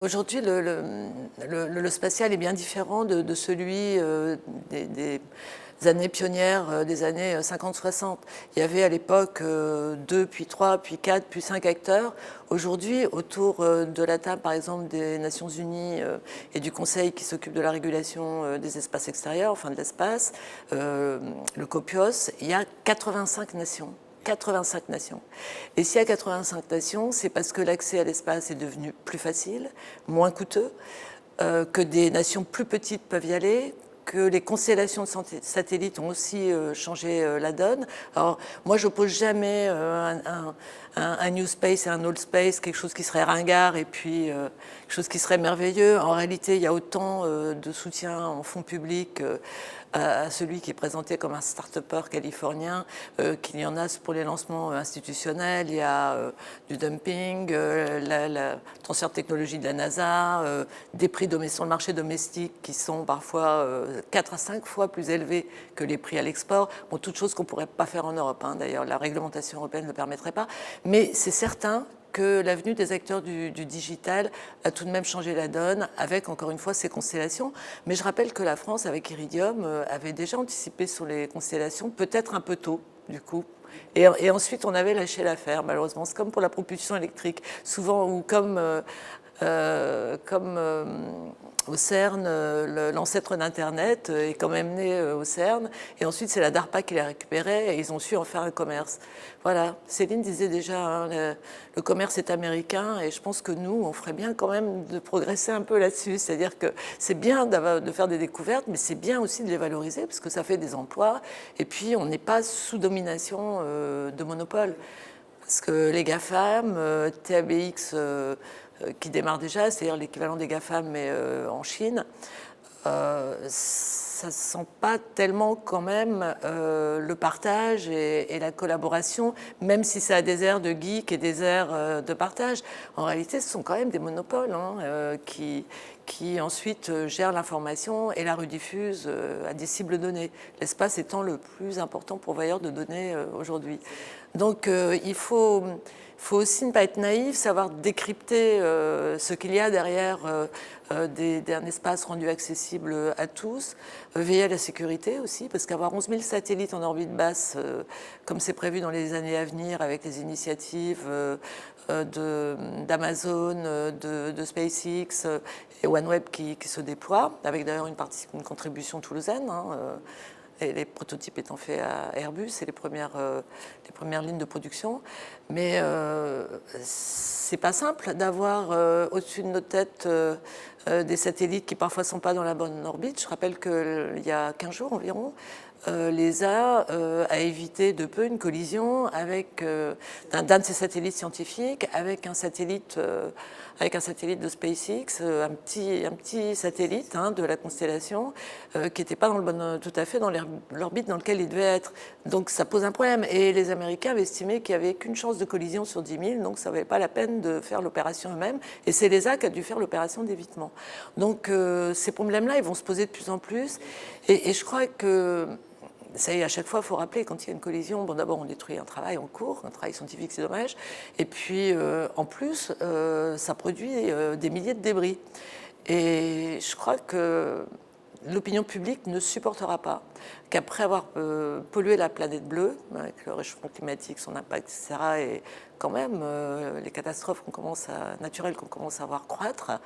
Aujourd'hui, le spatial est bien différent de celui des années pionnières, des années 50-60. Il y avait à l'époque 2, puis 3, puis 4, puis 5 acteurs. Aujourd'hui, autour de la table, par exemple, des Nations Unies et du Conseil qui s'occupe de la régulation des espaces extérieurs, enfin de l'espace, le COPIOS, il y a 85 nations. 85 nations. Et s'il y a 85 nations, c'est parce que l'accès à l'espace est devenu plus facile, moins coûteux, que des nations plus petites peuvent y aller, que les constellations de satellites ont aussi changé la donne. Alors, moi, je n'oppose jamais un New Space et un Old Space, quelque chose qui serait ringard et puis quelque chose qui serait merveilleux. En réalité, il y a autant de soutien en fonds publics à celui qui est présenté comme un start-upper californien, qu'il y en a pour les lancements institutionnels, il y a du dumping, le transfert de technologie de la NASA, des prix sur le marché domestique qui sont parfois 4 à 5 fois plus élevés que les prix à l'export. Bon, toute chose qu'on ne pourrait pas faire en Europe, hein. D'ailleurs, la réglementation européenne ne le permettrait pas. Mais c'est certain que l'avenue des acteurs du digital a tout de même changé la donne avec, encore une fois, ces constellations. Mais je rappelle que la France, avec Iridium, avait déjà anticipé sur les constellations, peut-être un peu tôt, du coup. Et ensuite, on avait lâché l'affaire, malheureusement. C'est comme pour la propulsion électrique. Souvent, ou comme au CERN, l'ancêtre d'Internet est quand même né au CERN, et ensuite c'est la DARPA qui l'a récupéré, et ils ont su en faire un commerce. Voilà, Céline disait déjà, hein, le commerce est américain, et je pense que nous, on ferait bien quand même de progresser un peu là-dessus. C'est-à-dire que c'est bien de faire des découvertes, mais c'est bien aussi de les valoriser, parce que ça fait des emplois, et puis on n'est pas sous domination de monopole. Parce que les GAFAM, TABX, qui démarre déjà, c'est-à-dire l'équivalent des GAFAM, mais en Chine, ça ne sent pas tellement quand même le partage et la collaboration, même si ça a des airs de geek et des airs de partage. En réalité, ce sont quand même des monopoles hein, qui ensuite gèrent l'information et la rediffusent à des cibles données, l'espace étant le plus important pourvoyeur de données aujourd'hui. Donc il faut aussi ne pas être naïf, savoir décrypter ce qu'il y a derrière d'un espace rendu accessible à tous, veiller à la sécurité aussi, parce qu'avoir 11 000 satellites en orbite basse, comme c'est prévu dans les années à venir avec les initiatives d'Amazon, de SpaceX et OneWeb qui se déploient, avec d'ailleurs une contribution toulousaine, hein, et les prototypes étant faits à Airbus et les premières lignes de production. Mais c'est pas simple d'avoir au-dessus de nos têtes des satellites qui parfois sont pas dans la bonne orbite. Je rappelle qu'il y a 15 jours environ, l'ESA a évité de peu une collision avec d'un de ses satellites scientifiques avec un satellite de SpaceX, un petit satellite hein, de la constellation qui n'était pas tout à fait dans l'orbite dans laquelle il devait être. Donc ça pose un problème. Et les Américains avaient estimé qu'il n'y avait qu'une chance de collision sur 10 000, donc ça ne valait pas la peine de faire l'opération eux-mêmes. Et c'est l'ESA qui a dû faire l'opération d'évitement. Donc ces problèmes-là, ils vont se poser de plus en plus. Et je crois que ça y est, à chaque fois, il faut rappeler, quand il y a une collision, bon, d'abord, on détruit un travail en cours, un travail scientifique, c'est dommage. Et puis, en plus, ça produit des milliers de débris. Et je crois que l'opinion publique ne supportera pas qu'après avoir pollué la planète bleue, avec le réchauffement climatique, son impact, etc., et quand même les catastrophes naturelles qu'on commence à voir croître,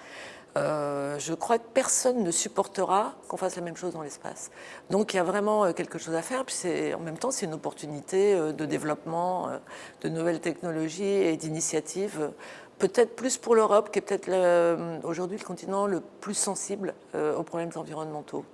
je crois que personne ne supportera qu'on fasse la même chose dans l'espace. Donc il y a vraiment quelque chose à faire, puis en même temps c'est une opportunité de développement, de nouvelles technologies et d'initiatives, peut-être plus pour l'Europe, qui est peut-être aujourd'hui le continent le plus sensible aux problèmes environnementaux.